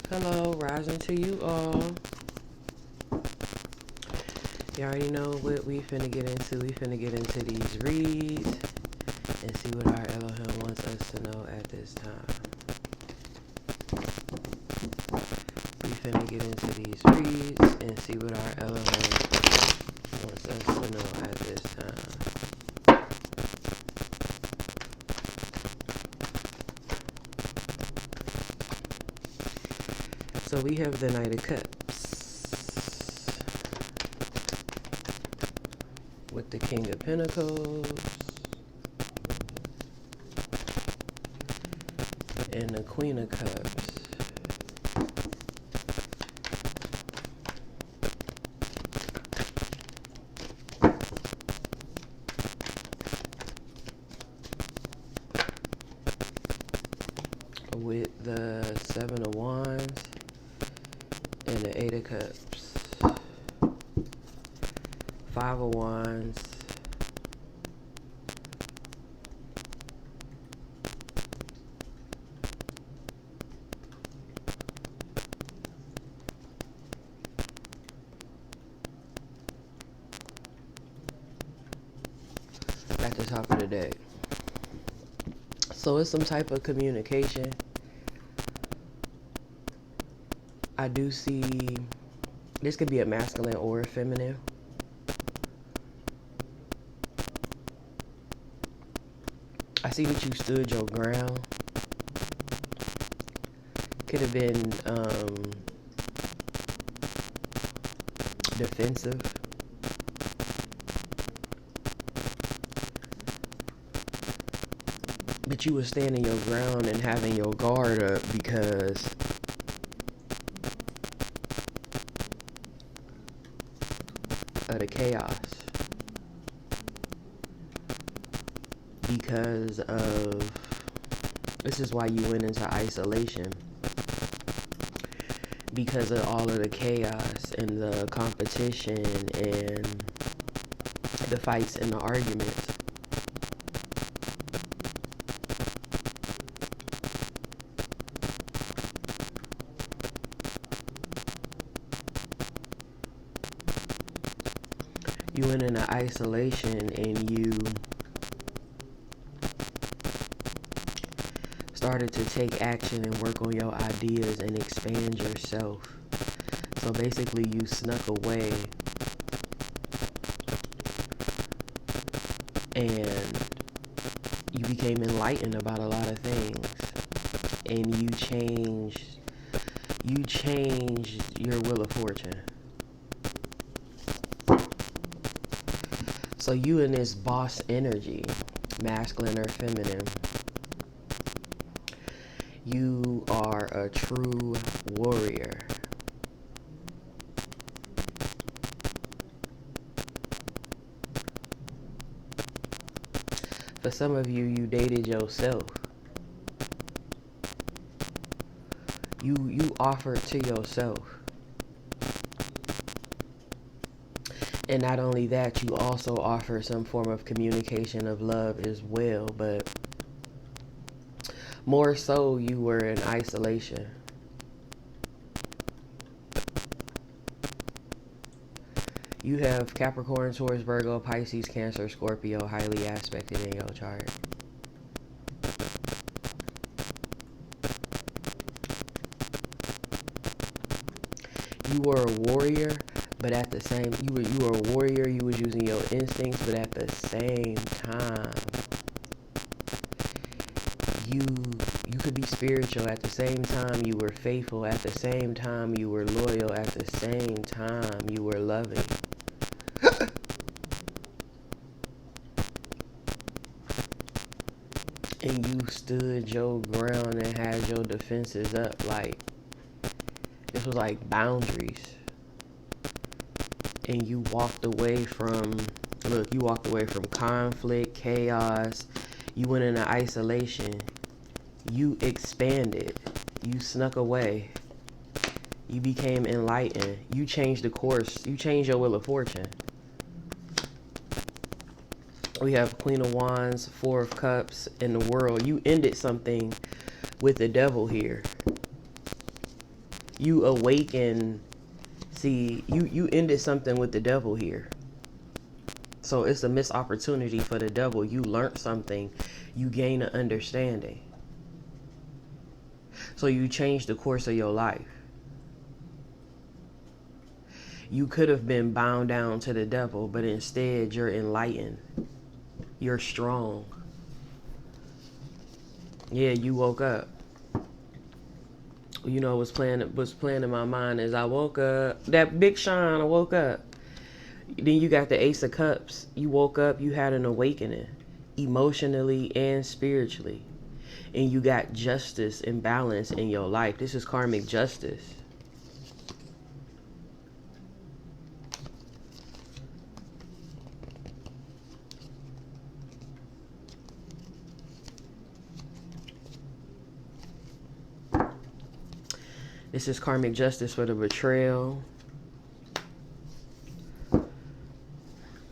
Hello, rising to you all. You already know what we finna get into. We finna get into these reads and see what our Elohim wants us to know at this time. We finna get into these reads and see what our Elohim wants us to know at this time. So we have the Knight of Cups with the King of Pentacles and the Queen of Cups. With the Seven of Wands and the Eight of Cups. Five of Wands. At the top of the deck. So it's some type of communication. I do see this could be a masculine or a feminine. I see that you stood your ground. Could have been defensive. But you were standing your ground and having your guard up because of the chaos. Because of, this is why you went into isolation. Because of all of the chaos and the competition and the fights and the arguments. You went into isolation and you started to take action and work on your ideas and expand yourself. So basically you snuck away and you became enlightened about a lot of things. And you changed your wheel of fortune. So you in this boss energy, masculine or feminine, you are a true warrior. For some of you, you dated yourself. You offered to yourself. And not only that, you also offer some form of communication of love as well, but more so you were in isolation. You have Capricorn, Taurus, Virgo, Pisces, Cancer, Scorpio highly aspected in your chart. You were a warrior, but at the same, you were a warrior. You was using your instincts, but at the same time, you could be spiritual. At the same time, you were faithful. At the same time, you were loyal. At the same time, you were loving. And you stood your ground and had your defenses up. Like, this was like boundaries. And you walked away from, look, you walked away from conflict, chaos. You went into isolation. You expanded. You snuck away. You became enlightened. You changed the course. You changed your wheel of fortune. We have Queen of Wands, Four of Cups, and the World. You ended something with the Devil here. You awaken. See, you ended something with the devil here. So it's a missed opportunity for the devil. You learned something. You gain an understanding. So you changed the course of your life. You could have been bound down to the devil, but instead you're enlightened. You're strong. Yeah, you woke up. You know what's playing in my mind is I woke up. That Big Sean, I woke up. Then you got the Ace of Cups. You woke up, you had an awakening, emotionally and spiritually. And you got justice and balance in your life. This is karmic justice. This is karmic justice for the betrayal.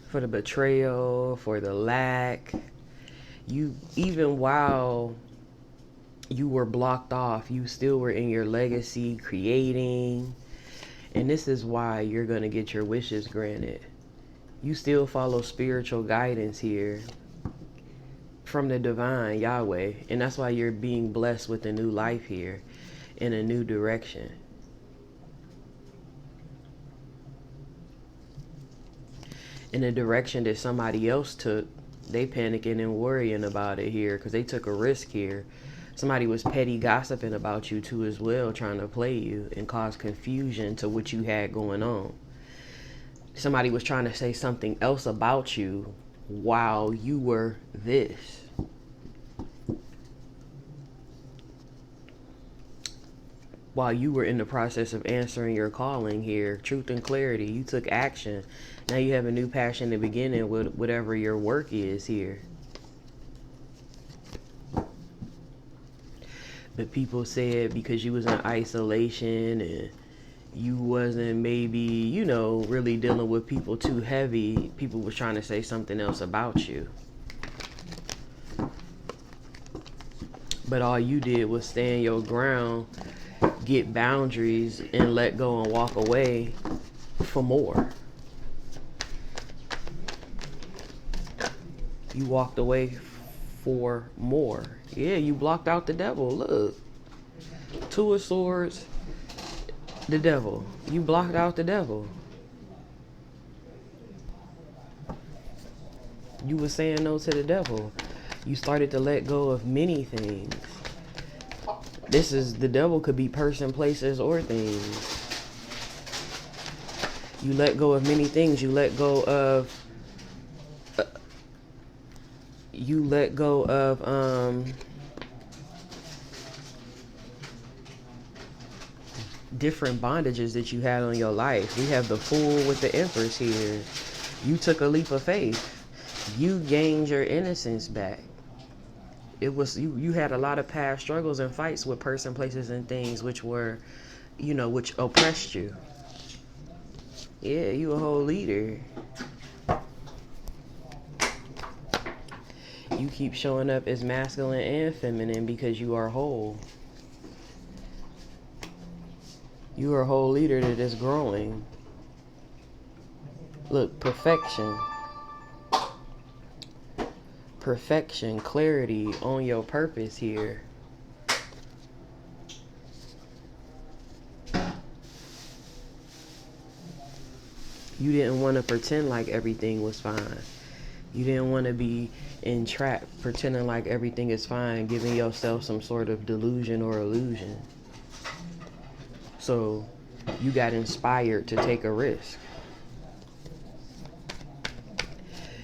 For the betrayal, for the lack. You, even while you were blocked off, you still were in your legacy creating. And this is why you're going to get your wishes granted. You still follow spiritual guidance here from the divine Yahweh. And that's why you're being blessed with a new life here in a new direction. In a direction that somebody else took, they panicking and worrying about it here because they took a risk here. Somebody was petty gossiping about you too as well, trying to play you and cause confusion to what you had going on. Somebody was trying to say something else about you while you were this. While you were in the process of answering your calling here, truth and clarity, you took action. Now you have a new passion to begin in with whatever your work is here. But people said because you was in isolation and you wasn't maybe, you know, really dealing with people too heavy, people was trying to say something else about you. But all you did was stand your ground, get boundaries, and let go and walk away for more. You walked away for more. Yeah, you blocked out the devil. Look. Two of Swords, the devil. You blocked out the devil. You were saying no to the devil. You started to let go of many things. This is, the devil could be person, places, or things. You let go of many things. You let go of different bondages that you had on your life. We have the Fool with the Empress here. You took a leap of faith. You gained your innocence back. It was you had a lot of past struggles and fights with person, places, and things which were, you know, which oppressed you. Yeah, you a whole leader. You keep showing up as masculine and feminine because you are whole. You are a whole leader that is growing. Look, perfection. Perfection, clarity on your purpose here. You didn't want to pretend like everything was fine. You didn't want to be entrapped, pretending like everything is fine, giving yourself some sort of delusion or illusion. So you got inspired to take a risk.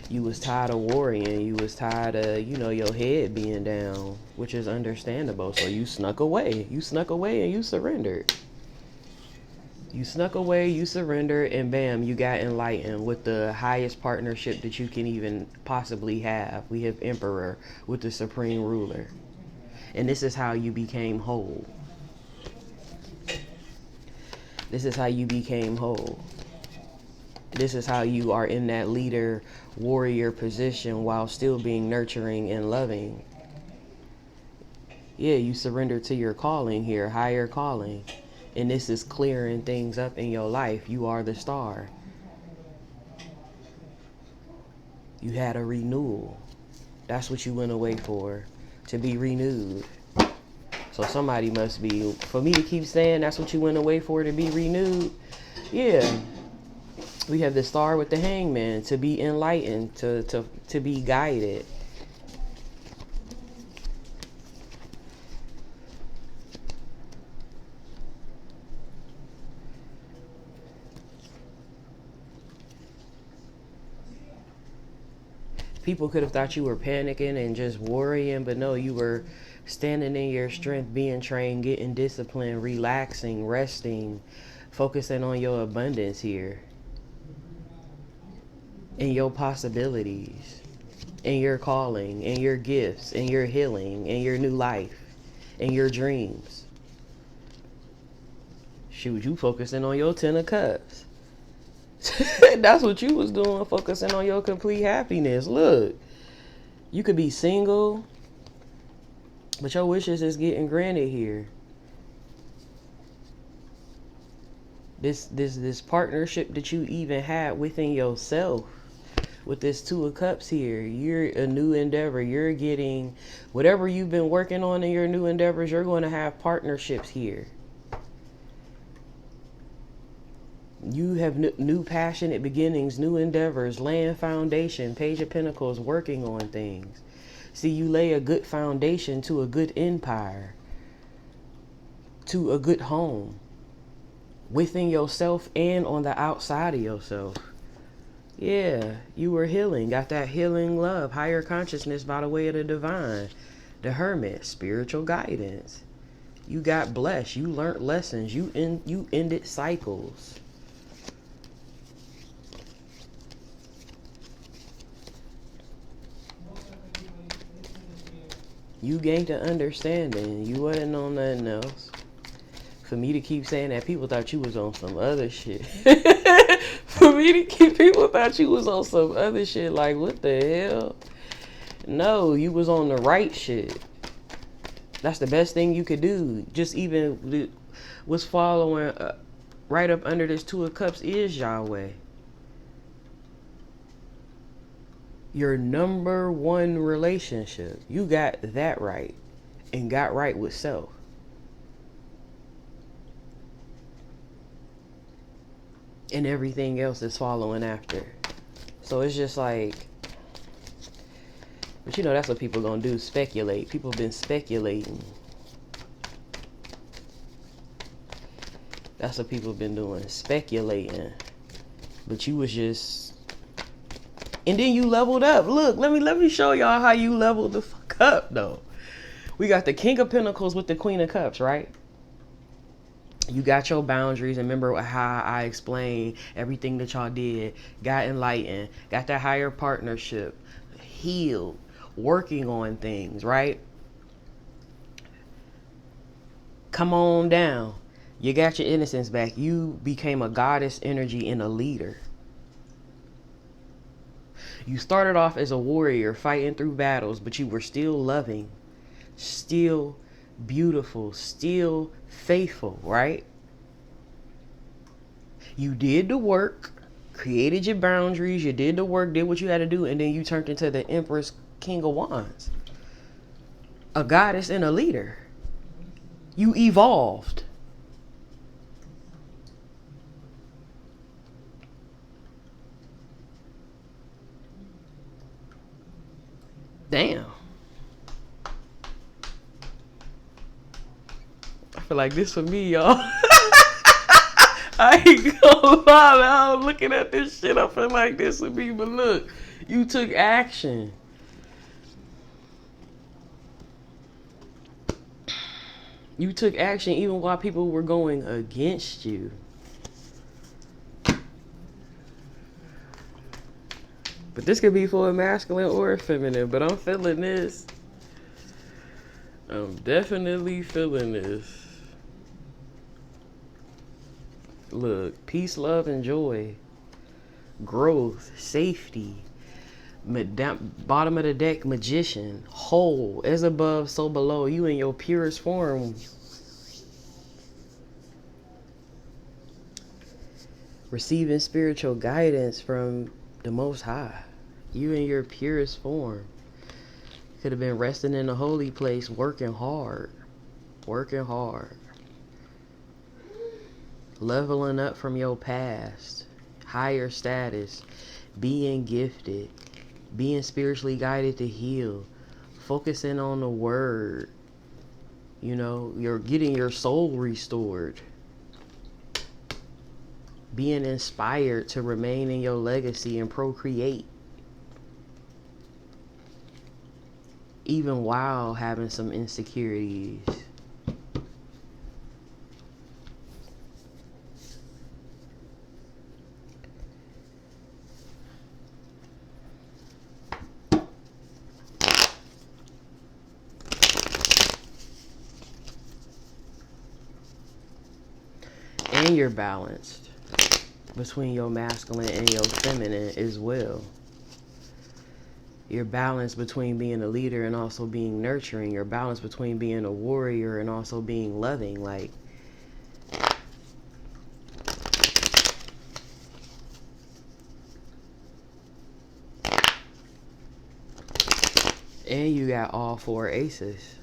You was tired of worrying. You was tired of, you know, your head being down, which is understandable. So you snuck away. You snuck away and you surrendered. You snuck away, you surrendered, and bam, you got enlightened with the highest partnership that you can even possibly have. We have Emperor with the Supreme Ruler. And this is how you became whole. This is how you became whole. This is how you are in that leader, warrior position while still being nurturing and loving. Yeah, you surrender to your calling here, higher calling. And this is clearing things up in your life. You are the star. You had a renewal. That's what you went away for, to be renewed. So somebody must be, for me to keep saying that's what you went away for, to be renewed. Yeah. We have the star with the hangman, to be enlightened, to be guided. People could have thought you were panicking and just worrying, but no, you were standing in your strength, being trained, getting disciplined, relaxing, resting, focusing on your abundance here, and your possibilities, and your calling, and your gifts, and your healing, and your new life, and your dreams. Shoot, you focusing on your 10 of cups. That's what you was doing, focusing on your complete happiness. Look, you could be single, but your wishes is getting granted here. This partnership that you even had within yourself, with this 2 of cups here, you're a new endeavor. You're getting whatever you've been working on in your new endeavors. You're going to have partnerships here. You have new passionate beginnings, new endeavors, laying foundation, Page of Pentacles, working on things. See, you lay a good foundation to a good empire, to a good home, within yourself and on the outside of yourself. Yeah, you were healing, got that healing love, higher consciousness by the way of the divine, the hermit, spiritual guidance. You got blessed, you learned lessons, you ended cycles. You gained an understanding. You wasn't on nothing else. For me to keep saying that, people thought you was on some other shit. For me to keep, people thought you was on some other shit. Like, what the hell? No, you was on the right shit. That's the best thing you could do. Just even what's following right up under this 2 of cups is Yahweh. Your number one relationship. You got that right. And got right with self. And everything else is following after. So it's just like, but you know, that's what people gonna do, speculate. People have been speculating. That's what people have been doing, speculating. But you was just, and then you leveled up. Look, let me show y'all how you leveled the fuck up though. We got the King of Pentacles with the Queen of Cups, right? You got your boundaries. Remember how I explained everything that y'all did. Got enlightened. Got that higher partnership. Healed. Working on things, right? Come on down. You got your innocence back. You became a goddess energy and a leader. You started off as a warrior fighting through battles, but you were still loving, still beautiful, still faithful, right? You did the work, created your boundaries, you did the work, did what you had to do, and then you turned into the Empress, King of Wands. A goddess and a leader. You evolved. Damn. I feel like this for me, y'all. I ain't gonna lie, I'm looking at this shit. I feel like this for me, but look, you took action. You took action even while people were going against you. But this could be for a masculine or a feminine, but I'm feeling this. I'm definitely feeling this. Look, peace, love, and joy. Growth, safety. Bottom of the deck, magician. Whole, as above, so below. You in your purest form. Receiving spiritual guidance from the Most High. You in your purest form. Could have been resting in a holy place, working hard. Working hard. Leveling up from your past. Higher status. Being gifted. Being spiritually guided to heal. Focusing on the word. You know, you're getting your soul restored. Being inspired to remain in your legacy and procreate. Even while having some insecurities. And you're balanced between your masculine and your feminine as well. You're balanced between being a leader and also being nurturing. You're balanced between being a warrior and also being loving. Like, and you got all four aces.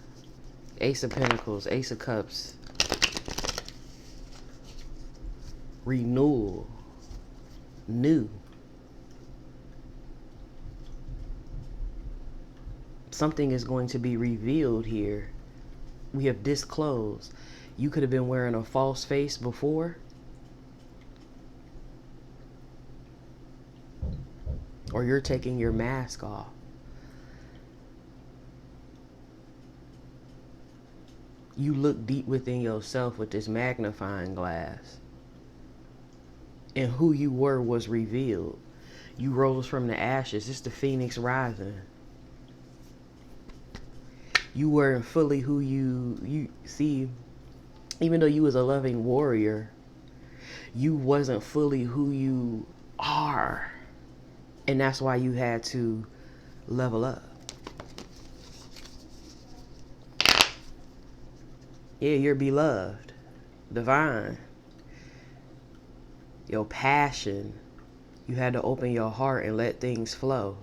Ace of Pentacles, Ace of Cups. Renewal. New. Something is going to be revealed here. We have disclosed. You could have been wearing a false face before. Or you're taking your mask off. You look deep within yourself with this magnifying glass. And who you were was revealed. You rose from the ashes. It's the phoenix rising. You weren't fully who you see, even though you was a loving warrior, you wasn't fully who you are. And that's why you had to level up. Yeah, you're beloved, divine. Your passion, you had to open your heart and let things flow.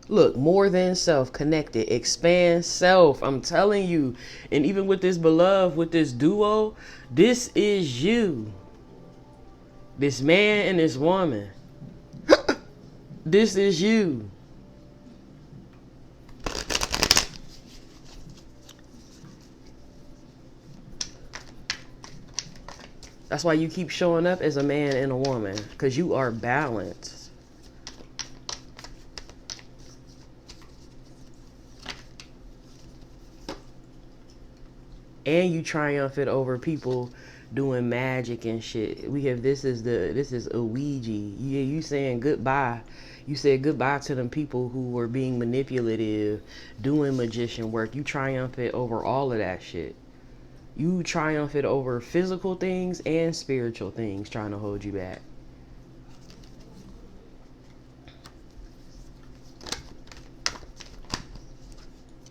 Look, more than self, connected, expand self. I'm telling you. And even with this beloved, with this duo, this is you. This man and this woman. This is you. That's why you keep showing up as a man and a woman. Because you are balanced. And you triumphant over people doing magic and shit. This is a Ouija. You saying goodbye. You said goodbye to them people who were being manipulative, doing magician work. You triumphant over all of that shit. You triumphant over physical things and spiritual things trying to hold you back.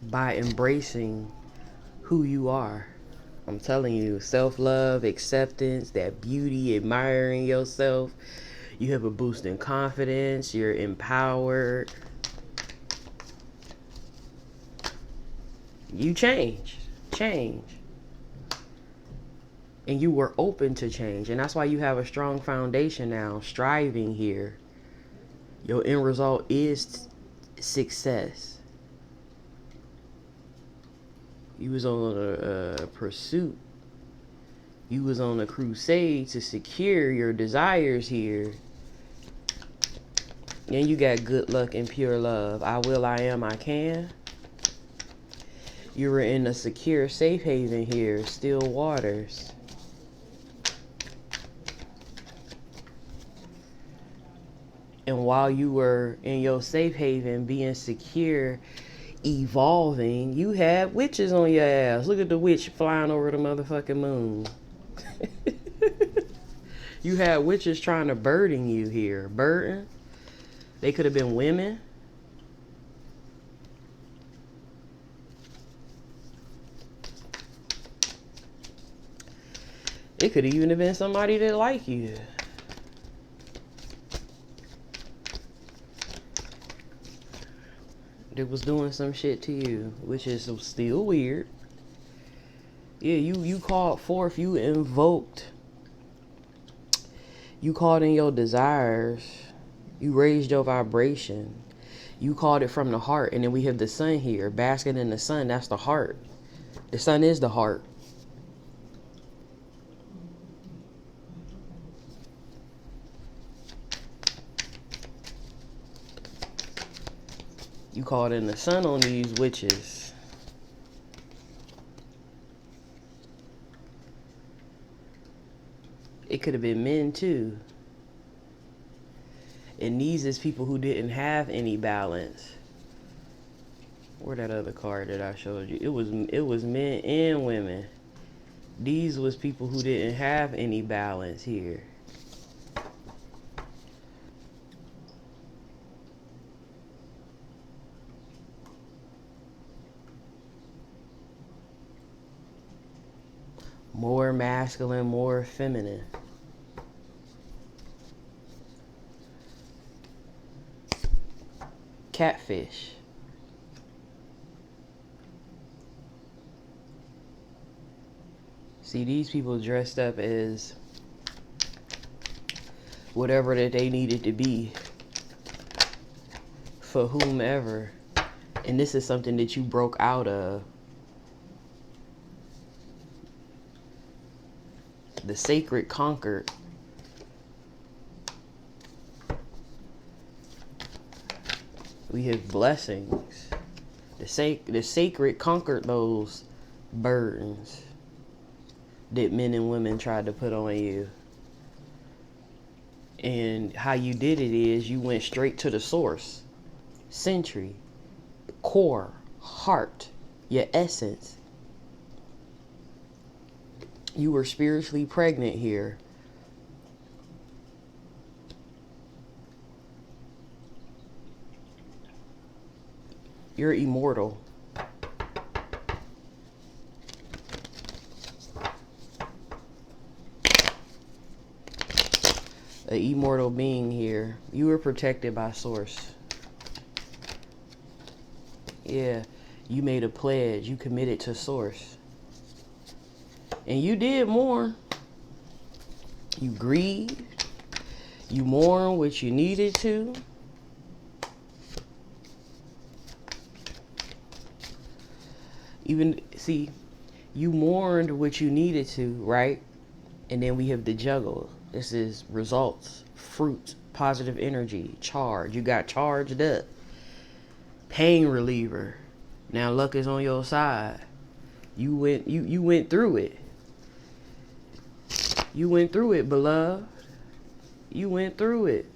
By embracing who you are. I'm telling you, self-love, acceptance, that beauty, admiring yourself. You have a boost in confidence. You're empowered. You change. And you were open to change. And that's why you have a strong foundation now, striving here. Your end result is success. You was on a pursuit. You was on a crusade to secure your desires here. And you got good luck and pure love. I will, I am, I can. You were in a secure safe haven here. Still waters. And while you were in your safe haven, being secure, evolving, you had witches on your ass. Look at the witch flying over the motherfucking moon. You had witches trying to burden you here. Burden. They could have been women. It could even have been somebody that like you. That was doing some shit to you, which is still weird. Yeah, you called forth, you invoked, you called in your desires, you raised your vibration, you called it from the heart. And then we have the sun here, basking in the sun. That's the heart. The sun is the heart. You called in the sun on these witches. It could have been men too. And these is people who didn't have any balance. Where that other card that I showed you? It was men and women. These was people who didn't have any balance here. More masculine, more feminine. Catfish. See, these people dressed up as whatever that they needed to be for whomever. And this is something that you broke out of. The sacred conquered. We have blessings. The sacred conquered those burdens that men and women tried to put on you. And how you did it is you went straight to the source. Century, core, heart, your essence. You were spiritually pregnant here. You're immortal. An immortal being here. You were protected by source. Yeah, you made a pledge. You committed to source. And you did more. You grieved. You mourned what you needed to. Even, see, you mourned what you needed to, right? And then we have the juggle. This is results, fruit, positive energy, charge. You got charged up. Pain reliever. Now luck is on your side. You went through it. You went through it, beloved. You went through it.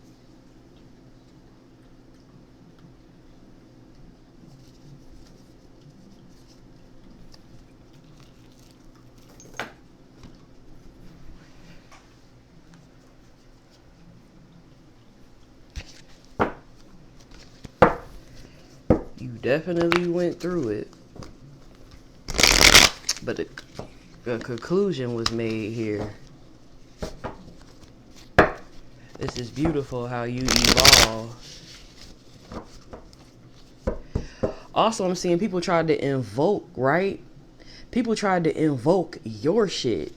You definitely went through it. But a conclusion was made here. This is beautiful how you evolve. Also, I'm seeing people tried to invoke, right? People tried to invoke your shit.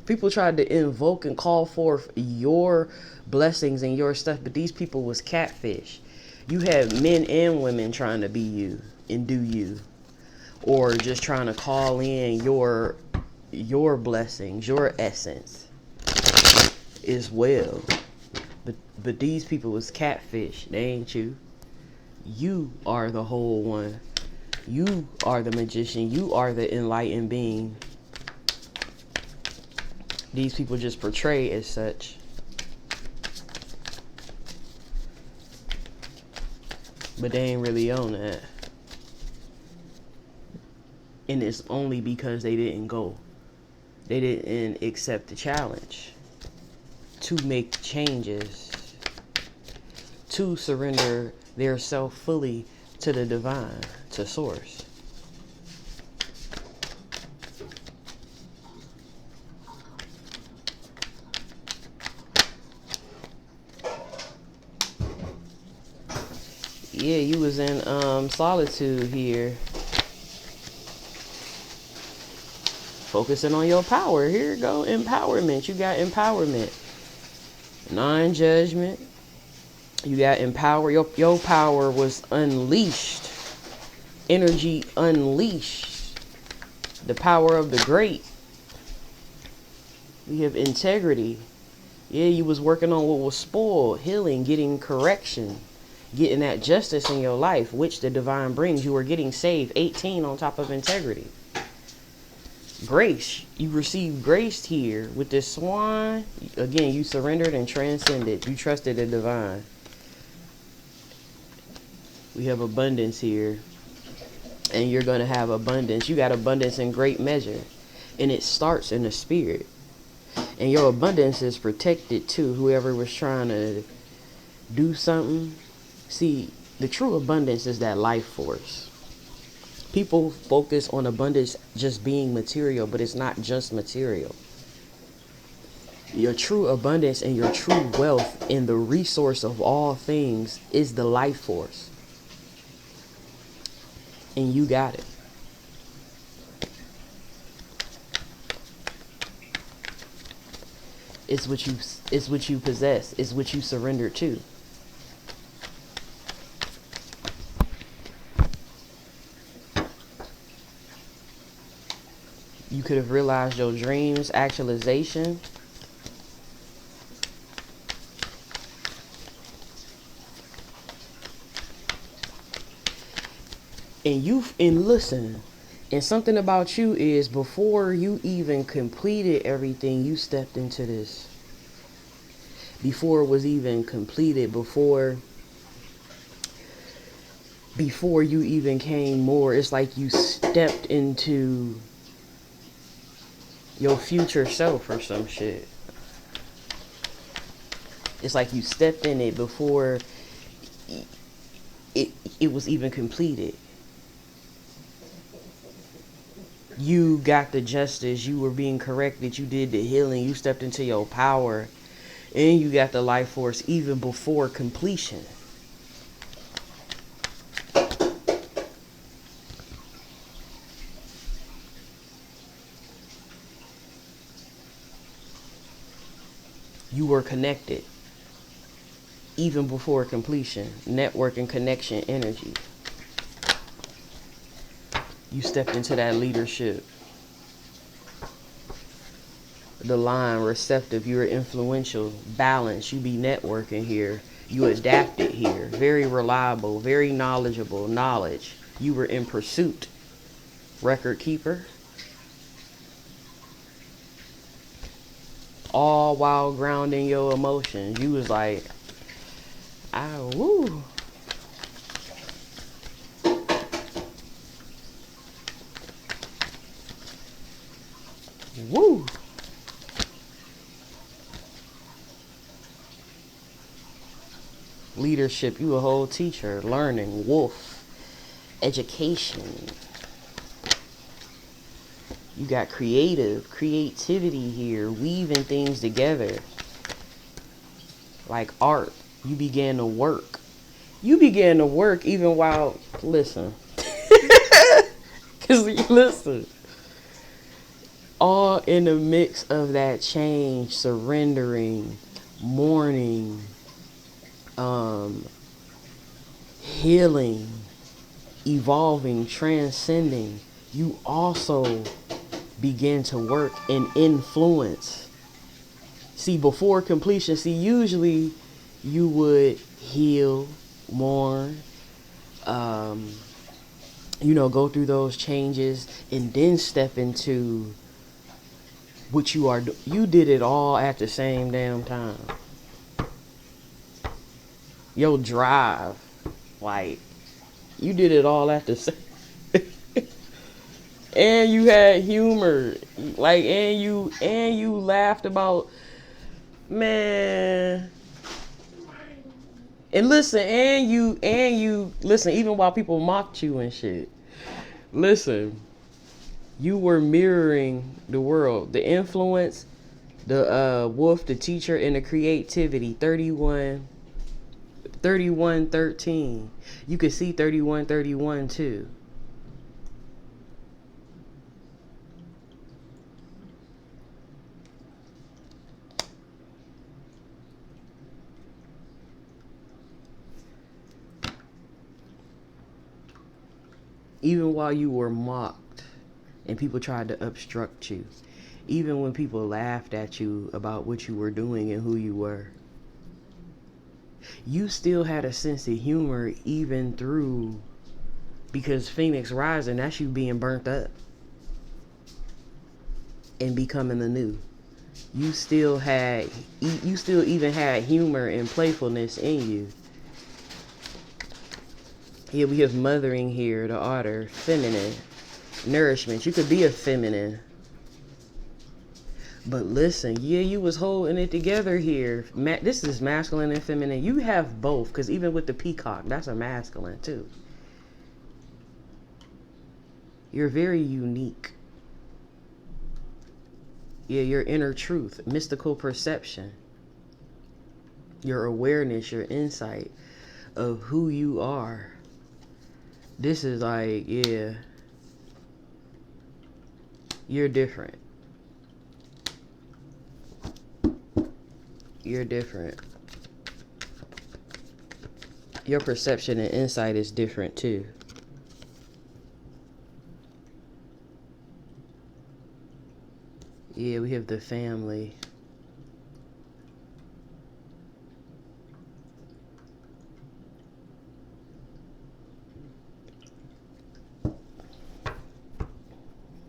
People tried to invoke and call forth your blessings and your stuff, but these people was catfish. You had men and women trying to be you and do you, or just trying to call in your blessings, your essence as well. But these people was catfish. They ain't you. You are the whole one. You are the magician. You are the enlightened being. These people just portray as such. But they ain't really on that. And it's only because they didn't go. They didn't accept the challenge to make changes, to surrender their self fully to the divine, to source. Yeah, you was in solitude here. Focusing on your power. Here you go. Empowerment. You got empowerment. Non-judgment. You got empower. Your power was unleashed. Energy unleashed. The power of the great. You have integrity. Yeah, you was working on what was spoiled. Healing. Getting correction. Getting that justice in your life, which the divine brings. You were getting saved. 18 on top of integrity. Grace. You received grace here with this swan. Again, you surrendered and transcended. You trusted the divine. We have abundance here. And you're going to have abundance. You got abundance in great measure. And it starts in the spirit. And your abundance is protected too. Whoever was trying to do something. See, the true abundance is that life force. People focus on abundance just being material, but it's not just material. Your true abundance and your true wealth in the resource of all things is the life force. And you got it. It's what you possess. It's what you surrender to. You could have realized your dreams, actualization. And listen, and something about you is before you even completed everything, you stepped into this. Before it was even completed, before you even came more, it's like you stepped into your future self or some shit. It's like you stepped in it before it was even completed. You got the justice, you were being corrected, you did the healing, you stepped into your power, and you got the life force even before completion. You were connected even before completion. Network and connection energy. You stepped into that leadership. The line, receptive, you were influential, balanced, you be networking here. You adapted here. Very reliable, very knowledgeable, knowledge. You were in pursuit. Record keeper. All while grounding your emotions. You was like, woo. Woo. Leadership, you a whole teacher. Learning, wolf. Education. You got creativity here, weaving things together. Like art. You began to work. You began to work even while, listen. Because listen. All in the mix of that change, surrendering, mourning, healing, evolving, transcending. You also begin to work and influence. See, before completion, usually you would heal, mourn, go through those changes and then step into what you are. You did it all at the same damn time. Your drive, like, you did it all at the same. And you had humor, like, and you laughed about, man. And listen, and you listen, even while people mocked you and shit. Listen, you were mirroring the world, the influence, the wolf, the teacher, and the creativity. 31 3113. You could see 3131 too. Even while you were mocked and people tried to obstruct you, even when people laughed at you about what you were doing and who you were, you still had a sense of humor even through, because Phoenix Rising, that's you being burnt up and becoming the new. You still even had humor and playfulness in you. Yeah, we have mothering here, the otter, feminine, nourishment. You could be a feminine. But listen, yeah, you was holding it together here. This is masculine and feminine. You have both, because even with the peacock, that's a masculine too. You're very unique. Yeah, your inner truth, mystical perception, your awareness, your insight of who you are. This is like, yeah, you're different. You're different. Your perception and insight is different too. Yeah, we have the family.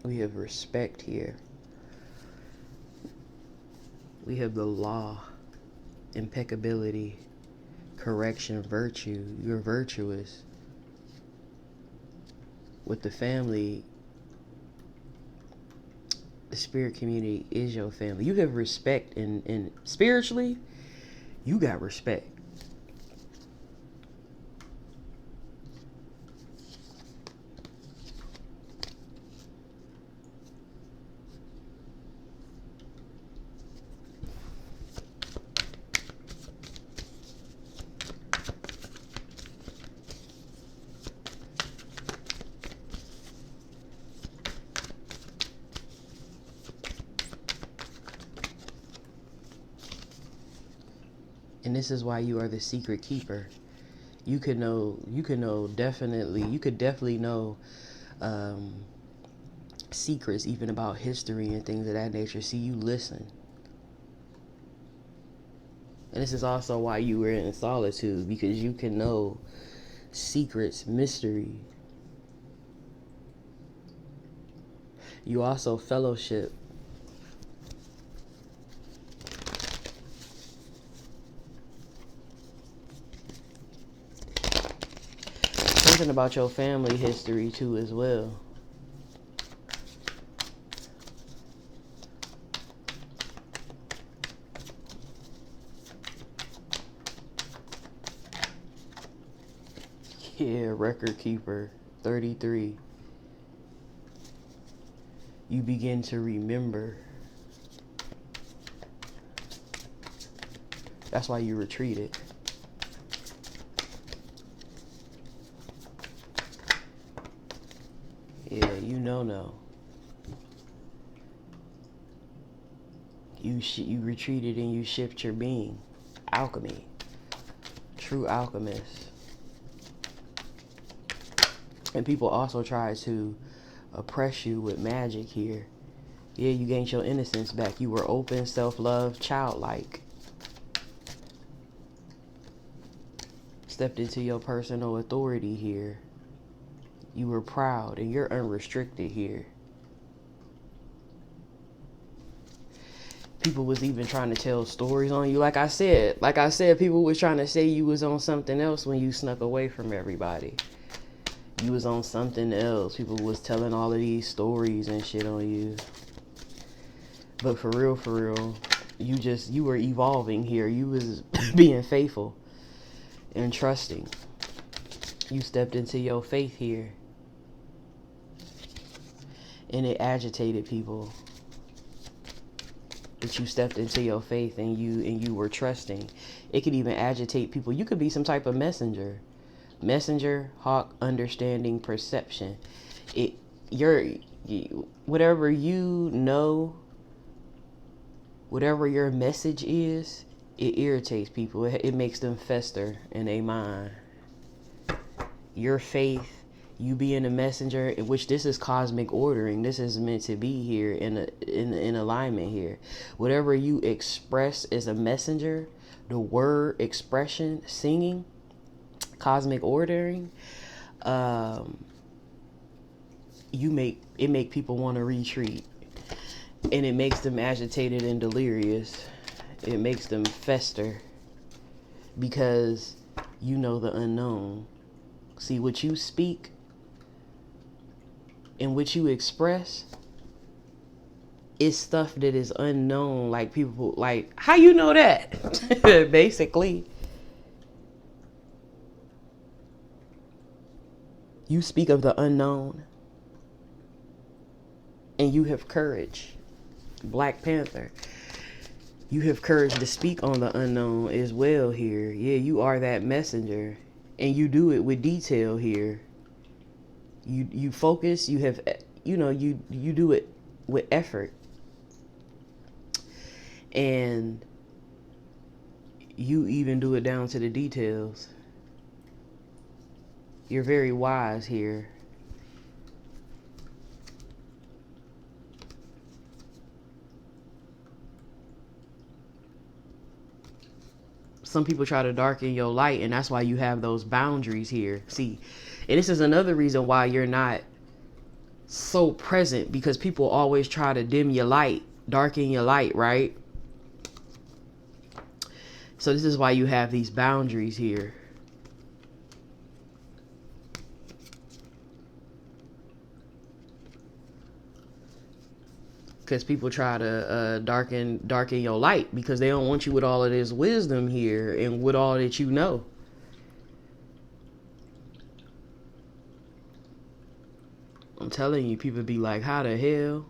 We have respect here. We have the law, impeccability, correction, virtue. You're virtuous. With the family, the spirit community is your family. You have respect, and spiritually, you got respect. And this is why you are the secret keeper. You could definitely know secrets even about history and things of that nature. See, you listen. And this is also why you were in solitude, because you can know secrets, mystery. You also fellowship. Something about your family history too as well. Yeah, record keeper, 33. You begin to remember. That's why you retreated. Yeah, no. You retreated and you shift your being. Alchemy. True alchemist. And people also try to oppress you with magic here. Yeah, you gained your innocence back. You were open, self-love, childlike. Stepped into your personal authority here. You were proud and you're unrestricted here. People was even trying to tell stories on you. Like I said, people was trying to say you was on something else when you snuck away from everybody. You was on something else. People was telling all of these stories and shit on you. But for real, you were evolving here. You was being faithful and trusting. You stepped into your faith here. And it agitated people. that you stepped into your faith and you were trusting. It could even agitate people. You could be some type of messenger. Messenger, hawk, understanding, perception. Whatever you know, whatever your message is, it irritates people. It makes them fester in their mind. Your faith, you being a messenger, in which this is cosmic ordering. This is meant to be here in alignment here. Whatever you express as a messenger, the word, expression, singing, cosmic ordering, it make people want to retreat, and it makes them agitated and delirious. It makes them fester because you know the unknown. See, what you speak and what you express is stuff that is unknown. Like, people, like, how you know that? Basically, you speak of the unknown and you have courage. Black Panther, you have courage to speak on the unknown as well here. Yeah, you are that messenger, and you do it with detail here. You focus, you have, you do it with effort. And you even do it down to the details. You're very wise here. Some people try to darken your light, and that's why you have those boundaries here. See, and this is another reason why you're not so present, because people always try to dim your light, darken your light, right? So this is why you have these boundaries here. Because people try to darken your light, because they don't want you with all of this wisdom here and with all that you know. I'm telling you, people be like, how the hell?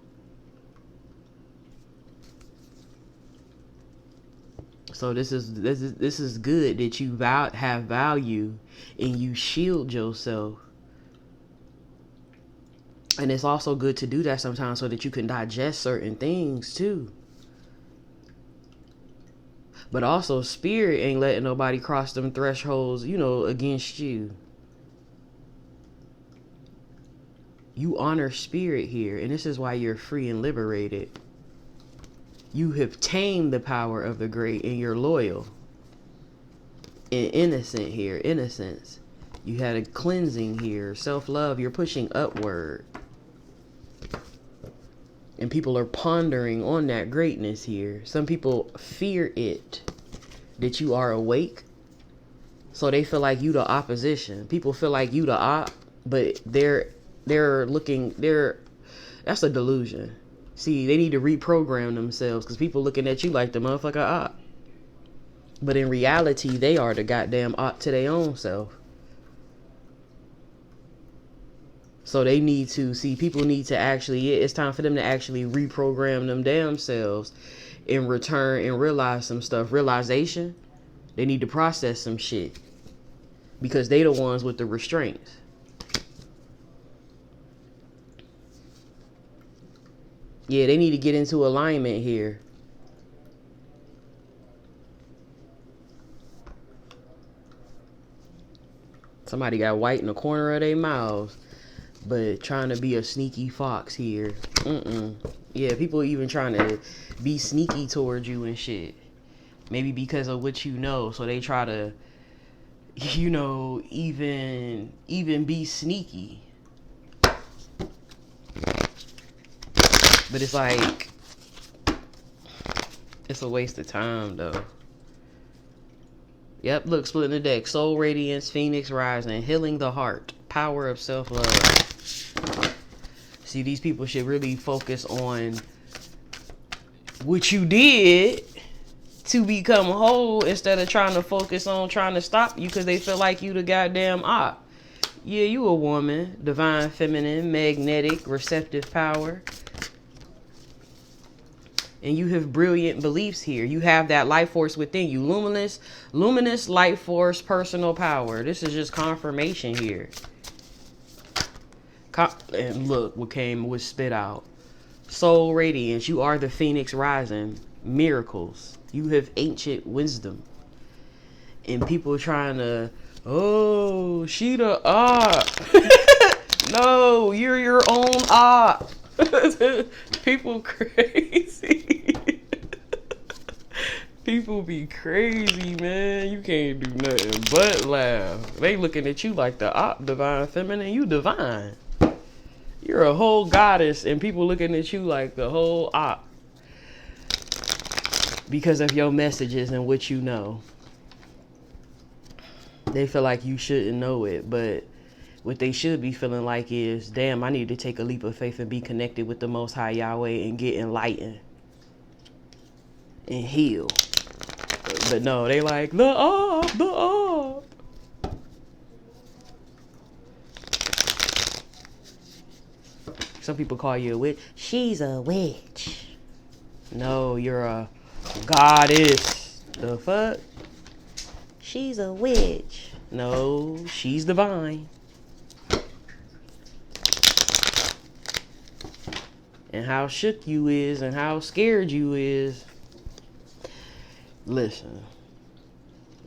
So this is good that you have value and you shield yourself. And it's also good to do that sometimes so that you can digest certain things too. But also, spirit ain't letting nobody cross them thresholds, against you. You honor spirit here, and this is why you're free and liberated. You have tamed the power of the great, and you're loyal and innocent here. Innocence. You had a cleansing here. Self-love. You're pushing upward. And people are pondering on that greatness here. Some people fear it, that you are awake. So they feel like you the opposition. People feel like you the op, but that's a delusion. See, they need to reprogram themselves, because people looking at you like the motherfucker op. But in reality, they are the goddamn op to their own self. So they need to see, people need to actually, it's time for them to actually reprogram them damn selves in return and realize some stuff. Realization, they need to process some shit, because they the ones with the restraints. Yeah, they need to get into alignment here. Somebody got white in the corner of their mouths, but trying to be a sneaky fox here. Yeah, people even trying to be sneaky towards you and shit. Maybe because of what you know, so they try to, even be sneaky. But it's like, it's a waste of time though. Yep, look, splitting the deck. Soul Radiance, Phoenix Rising, healing the heart, power of self-love. See, these people should really focus on what you did to become whole, instead of trying to focus on trying to stop you because they feel like you the goddamn op. Yeah, you a woman, divine feminine, magnetic, receptive power. And you have brilliant beliefs here. You have that life force within you. Luminous life force, personal power. This is just confirmation here. And look what was spit out. Soul radiance. You are the phoenix rising. Miracles. You have ancient wisdom. And people trying to, oh, she the op. No, you're your own op. People crazy. People be crazy, man. You can't do nothing but laugh. They looking at you like the op, divine feminine. You divine. You're a whole goddess, and people looking at you like the whole op because of your messages and what you know. They feel like you shouldn't know it, but what they should be feeling like is, damn, I need to take a leap of faith and be connected with the Most High Yahweh and get enlightened and heal. But no, they like, the op. Some people call you a witch. She's a witch. No, you're a goddess. The fuck? She's a witch. No, she's divine. And how shook you is and how scared you is. Listen,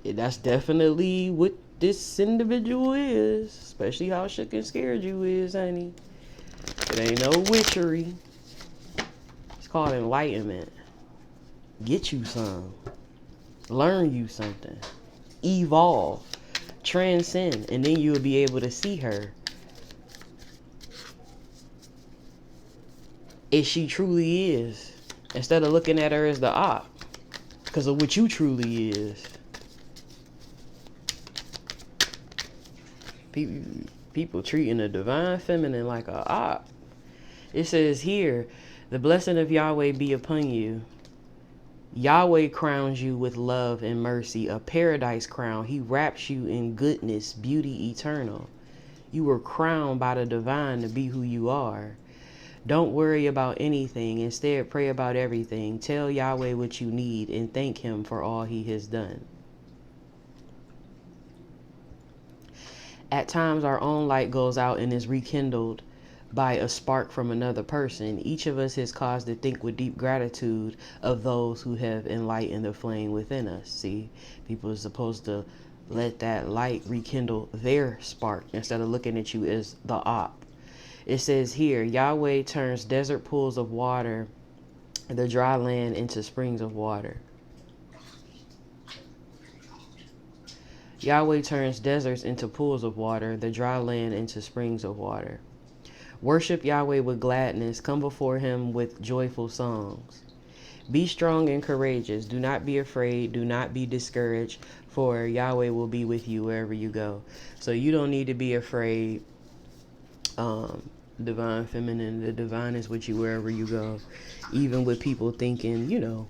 that's definitely what this individual is. Especially how shook and scared you is, honey. It ain't no witchery. It's called enlightenment. Get you some. Learn you something. Evolve. Transcend. And then you'll be able to see her as she truly is. Instead of looking at her as the op. Because of what you truly is. People treating the divine feminine like a op. It says here, the blessing of Yahweh be upon you. Yahweh crowns you with love and mercy, a paradise crown. He wraps you in goodness, beauty eternal. You were crowned by the divine to be who you are. Don't worry about anything. Instead, pray about everything. Tell Yahweh what you need and thank him for all he has done. At times, our own light goes out and is rekindled by a spark from another person. Each of us is caused to think with deep gratitude of those who have enlightened the flame within us. See, people are supposed to let that light rekindle their spark instead of looking at you as the op. It says here, Yahweh turns desert pools of water, the dry land into springs of water. Yahweh turns deserts into pools of water, the dry land into springs of water. Worship Yahweh with gladness. Come before him with joyful songs. Be strong and courageous. Do not be afraid. Do not be discouraged, for Yahweh will be with you wherever you go. So you don't need to be afraid. Divine feminine, the divine is with you wherever you go. Even with people thinking, you know,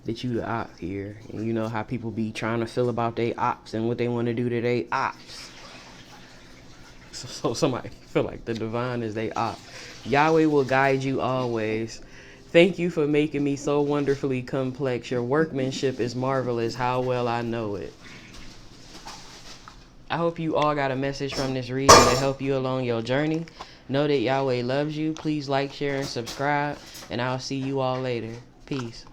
that you the op here. And you know how people be trying to feel about their ops and what they want to do to their ops. So somebody feel like the divine is they op. Yahweh will guide you always. Thank you for making me so wonderfully complex. Your workmanship is marvelous. How well I know it. I hope you all got a message from this reading to help you along your journey. Know that Yahweh loves you. Please like, share, and subscribe. And I'll see you all later. Peace.